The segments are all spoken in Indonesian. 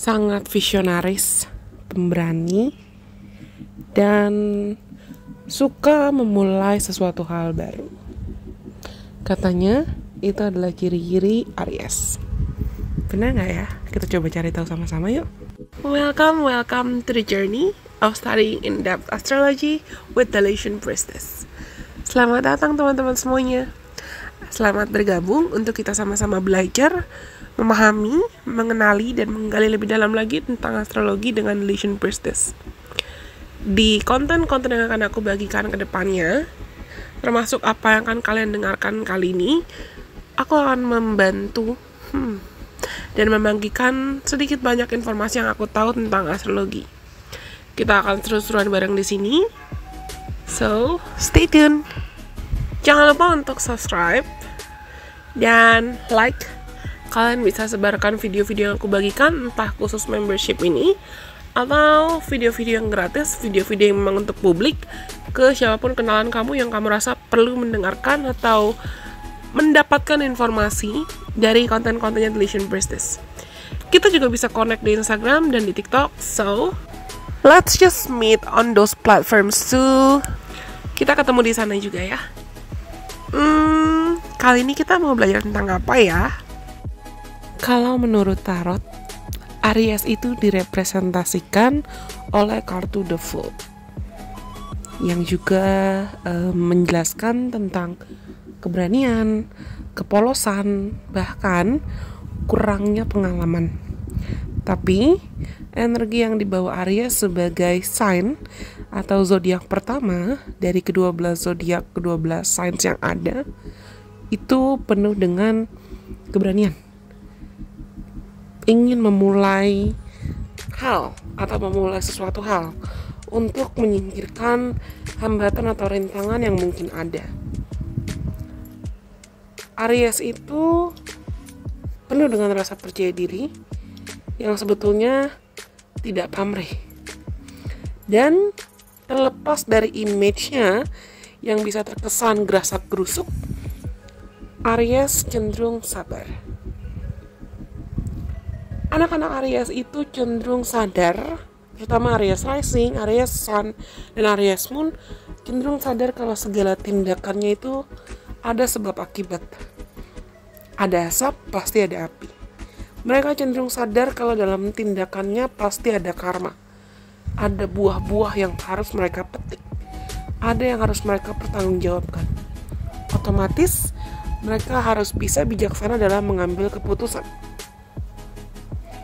sangat visionaris, pemberani, dan suka memulai sesuatu hal baru. Katanya itu adalah ciri-ciri Aries. Benar nggak ya? Kita coba cari tahu sama-sama yuk. Welcome to the journey of studying in-depth astrology with the Lation Priestess. Selamat datang teman-teman semuanya. Selamat bergabung untuk kita sama-sama belajar, memahami, mengenali, dan menggali lebih dalam lagi tentang astrologi dengan Lation Priestess. Di konten-konten yang akan aku bagikan ke depannya, termasuk apa yang akan kalian dengarkan kali ini, aku akan membantu dan membagikan sedikit banyak informasi yang aku tahu tentang astrologi. Kita akan seru-seruan bareng di sini. So, stay tune. Jangan lupa untuk subscribe dan like. Kalian bisa sebarkan video-video yang aku bagikan, entah khusus membership ini atau video-video yang gratis, video-video yang memang untuk publik, ke siapapun kenalan kamu yang kamu rasa perlu mendengarkan atau mendapatkan informasi dari konten-kontennya The Lation Priestess. Kita juga bisa connect di Instagram dan di TikTok. So, let's just meet on those platforms too. Kita ketemu di sana juga ya. Kali ini kita mau belajar tentang apa ya? Kalau menurut tarot, Aries itu direpresentasikan oleh kartu The Fool, yang juga menjelaskan tentang keberanian, kepolosan, bahkan kurangnya pengalaman. Tapi energi yang dibawa Aries sebagai sign atau zodiak pertama dari ke-12 zodiak, ke-12 signs yang ada, itu penuh dengan keberanian. Ingin memulai hal atau memulai sesuatu hal untuk menyingkirkan hambatan atau rintangan yang mungkin ada. Aries itu penuh dengan rasa percaya diri yang sebetulnya tidak pamrih. Dan terlepas dari image-nya yang bisa terkesan gerasak-gerusuk, Aries cenderung sabar. Anak-anak Aries itu cenderung sadar, terutama Aries Rising, Aries Sun, dan Aries Moon, cenderung sadar kalau segala tindakannya itu ada sebab akibat. Ada asap, pasti ada api. Mereka cenderung sadar kalau dalam tindakannya pasti ada karma. Ada buah-buah yang harus mereka petik. Ada yang harus mereka pertanggungjawabkan. Otomatis, mereka harus bisa bijaksana dalam mengambil keputusan.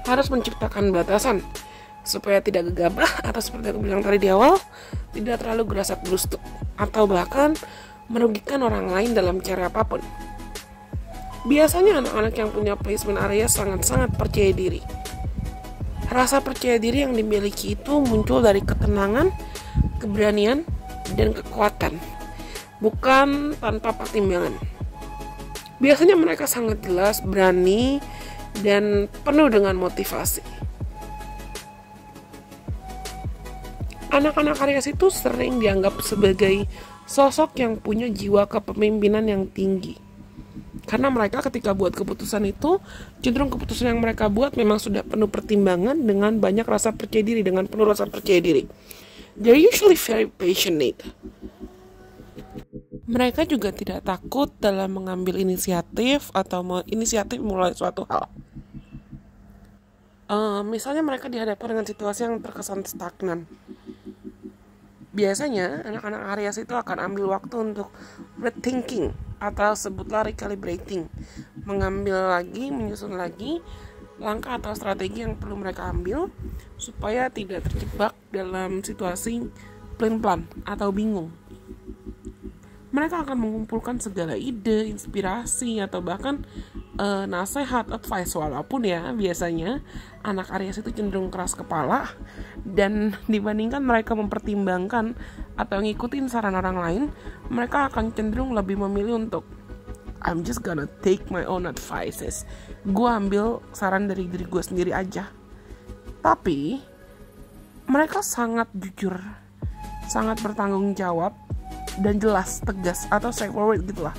Harus menciptakan batasan supaya tidak gegabah atau seperti aku bilang tadi di awal, tidak terlalu gerasak-gerusuk atau bahkan merugikan orang lain dalam cara apapun. Biasanya anak-anak yang punya placement Aries sangat-sangat percaya diri. Rasa percaya diri yang dimiliki itu muncul dari ketenangan, keberanian, dan kekuatan, bukan tanpa pertimbangan. Biasanya mereka sangat jelas, berani, dan penuh dengan motivasi. Anak-anak Aries itu sering dianggap sebagai sosok yang punya jiwa kepemimpinan yang tinggi. Karena mereka ketika buat keputusan itu, cenderung keputusan yang mereka buat memang sudah penuh pertimbangan dengan banyak rasa percaya diri, dengan penuh rasa percaya diri. They're usually very passionate. Mereka juga tidak takut dalam mengambil inisiatif atau inisiatif mulai suatu hal. Misalnya mereka dihadapkan dengan situasi yang terkesan stagnan. Biasanya anak-anak Aries itu akan ambil waktu untuk rethinking atau sebutlah recalibrating, mengambil lagi, menyusun lagi langkah atau strategi yang perlu mereka ambil supaya tidak terjebak dalam situasi plan atau bingung. Mereka akan mengumpulkan segala ide, inspirasi, atau bahkan nasihat, advice, walaupun ya biasanya anak Aries itu cenderung keras kepala, dan dibandingkan mereka mempertimbangkan atau ngikutin saran orang lain, mereka akan cenderung lebih memilih untuk I'm just gonna take my own advices. Gue ambil saran dari diri gue sendiri aja. Tapi mereka sangat jujur, sangat bertanggung jawab, dan jelas, tegas, atau straightforward gitulah.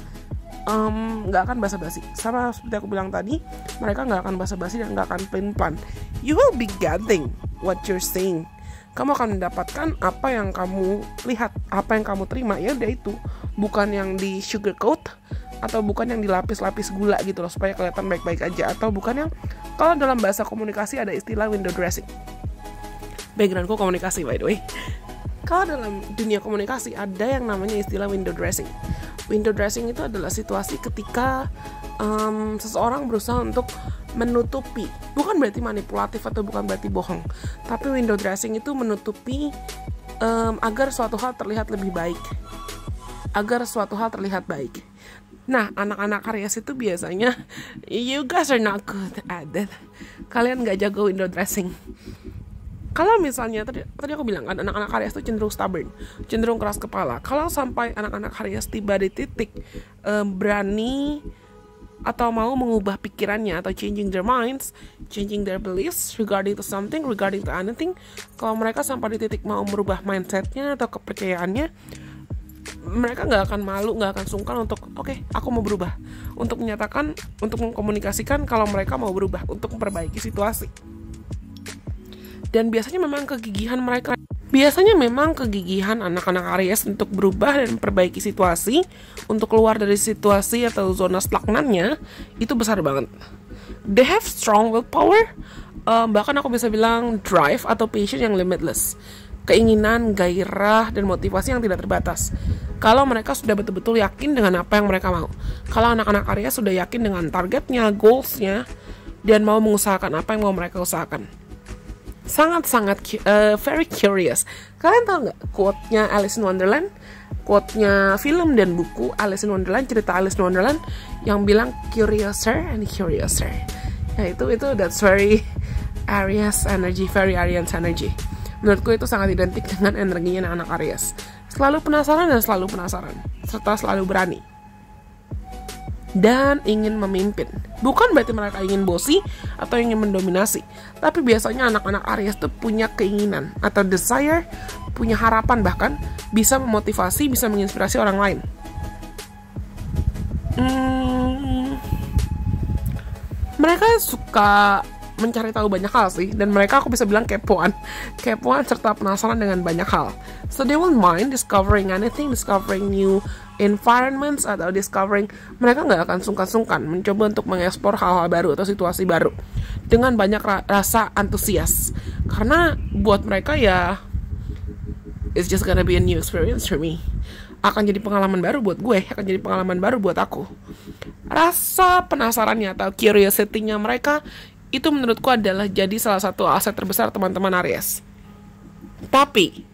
nggak akan basa-basi. Sama seperti aku bilang tadi, mereka nggak akan basa-basi dan nggak akan plan-plan. You will be getting what you're saying. Kamu akan mendapatkan apa yang kamu lihat, apa yang kamu terima. Ya udah itu, bukan yang di sugarcoat atau bukan yang dilapis-lapis gula gitu loh supaya kelihatan baik-baik aja, atau bukan yang, kalau dalam bahasa komunikasi ada istilah window dressing. Backgroundku komunikasi by the way. Kalau dalam dunia komunikasi ada yang namanya istilah window dressing. Window dressing itu adalah situasi ketika seseorang berusaha untuk menutupi, bukan berarti manipulatif atau bukan berarti bohong, tapi window dressing itu menutupi agar suatu hal terlihat lebih baik, agar suatu hal terlihat baik. Nah, anak-anak Aries itu biasanya, you guys are not good at that. Kalian gak jago window dressing. Kalau misalnya tadi aku bilang kan, anak-anak Aries itu cenderung stubborn, cenderung keras kepala. Kalau sampai anak-anak Aries tiba di titik berani atau mau mengubah pikirannya atau changing their minds, changing their beliefs regarding to something, regarding to anything, kalau mereka sampai di titik mau merubah mindsetnya atau kepercayaannya, mereka nggak akan malu, nggak akan sungkan untuk oke, aku mau berubah, untuk menyatakan, untuk mengkomunikasikan kalau mereka mau berubah, untuk memperbaiki situasi. Dan biasanya memang kegigihan anak-anak Aries untuk berubah dan memperbaiki situasi, untuk keluar dari situasi atau zona stagnannya, itu besar banget. They have strong willpower, bahkan aku bisa bilang drive atau passion yang limitless, keinginan, gairah, dan motivasi yang tidak terbatas. Kalau mereka sudah betul-betul yakin dengan apa yang mereka mau, kalau anak-anak Aries sudah yakin dengan targetnya, goalsnya, dan mau mengusahakan apa yang mau mereka usahakan. Sangat-sangat very curious. Kalian tahu nggak quote-nya Alice in Wonderland? Quote-nya film dan buku Alice in Wonderland, cerita Alice in Wonderland, yang bilang curiouser and curiouser. Ya itu that's very Aries energy, very Arians energy. Menurutku itu sangat identik dengan energinya anak Aries. Selalu penasaran dan selalu penasaran, serta selalu berani. Dan ingin memimpin. Bukan berarti mereka ingin bossy atau ingin mendominasi, tapi biasanya anak-anak Aries tuh punya keinginan atau desire, punya harapan, bahkan bisa memotivasi, bisa menginspirasi orang lain. Mereka suka mencari tahu banyak hal sih, dan mereka, aku bisa bilang, kepoan serta penasaran dengan banyak hal. So they won't mind discovering anything, discovering new environments, atau discovering, mereka nggak akan sungkan-sungkan mencoba untuk mengeksplor hal-hal baru atau situasi baru dengan banyak rasa antusias, karena buat mereka ya it's just gonna be a new experience for me. Akan jadi pengalaman baru buat gue, akan jadi pengalaman baru buat aku. Rasa penasarannya atau curiosity-nya mereka itu menurutku adalah jadi salah satu aset terbesar teman-teman Aries. Tapi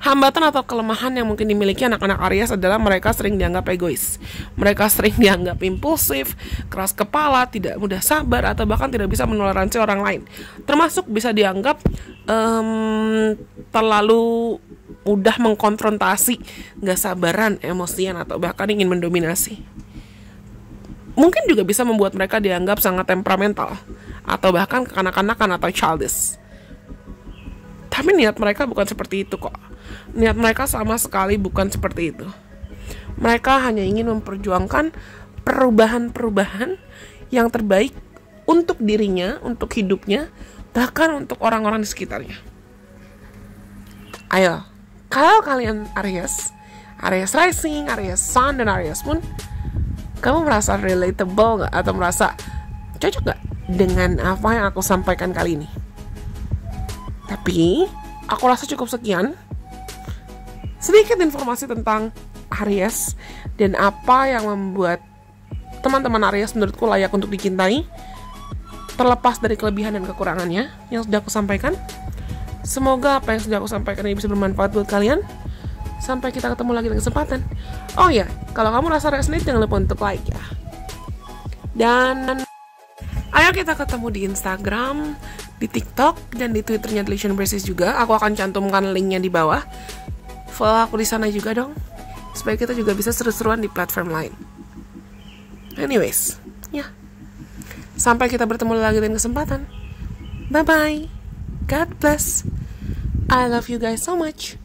hambatan atau kelemahan yang mungkin dimiliki anak-anak Aries adalah mereka sering dianggap egois. Mereka sering dianggap impulsif, keras kepala, tidak mudah sabar, atau bahkan tidak bisa menoleransi orang lain. Termasuk bisa dianggap terlalu mudah mengkonfrontasi, gak sabaran, emosian, atau bahkan ingin mendominasi. Mungkin juga bisa membuat mereka dianggap sangat temperamental, atau bahkan kekanak-kanakan atau childish. Tapi niat mereka bukan seperti itu kok. Niat mereka sama sekali bukan seperti itu. Mereka hanya ingin memperjuangkan perubahan-perubahan yang terbaik untuk dirinya, untuk hidupnya, bahkan untuk orang-orang di sekitarnya. Ayo, kalau kalian Aries Rising, Aries Sun, dan Aries Moon, kamu merasa relatable gak? Atau merasa cocok gak dengan apa yang aku sampaikan kali ini? Tapi aku rasa cukup sekian, sedikit informasi tentang Aries dan apa yang membuat teman-teman Aries menurutku layak untuk dicintai, terlepas dari kelebihan dan kekurangannya yang sudah aku sampaikan. Semoga apa yang sudah aku sampaikan ini bisa bermanfaat buat kalian. Sampai kita ketemu lagi di kesempatan. Oh ya, kalau kamu rasa resonate, jangan lupa untuk like ya. Dan ayo kita ketemu di Instagram, di TikTok, dan di Twitternya Delusion Braces juga. Aku akan cantumkan linknya di bawah. Follow aku di sana juga dong, supaya kita juga bisa seru-seruan di platform lain. Anyways, ya. Sampai kita bertemu lagi di kesempatan. Bye-bye. God bless. I love you guys so much.